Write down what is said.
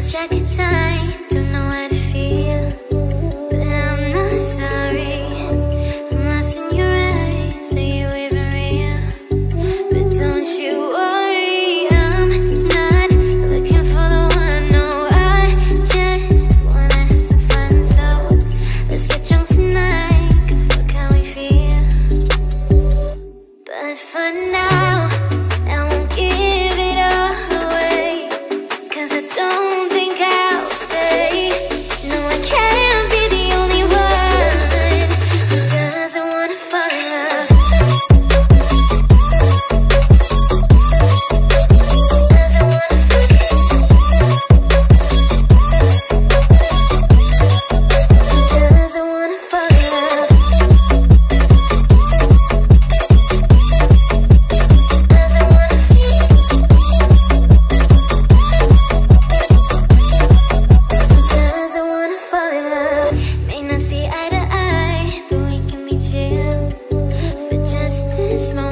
lost track of time, don't know how to feel, but I'm not sorry. I'm lost in your eyes, are you even real? But don't you worry, I'm not looking for the one. No, I just wanna have some fun. So let's get drunk tonight, 'cause fuck how we feel. But for now, I won't give it all away, 'cause I don't think I'll stay. No, I can't be the only one who doesn't wanna fall in love. Doesn't wanna fall in love. Doesn't wanna fall in love. Doesn't wanna feel. Doesn't wanna fall in love. May not see eye to eye, but we can be chill for just this moment.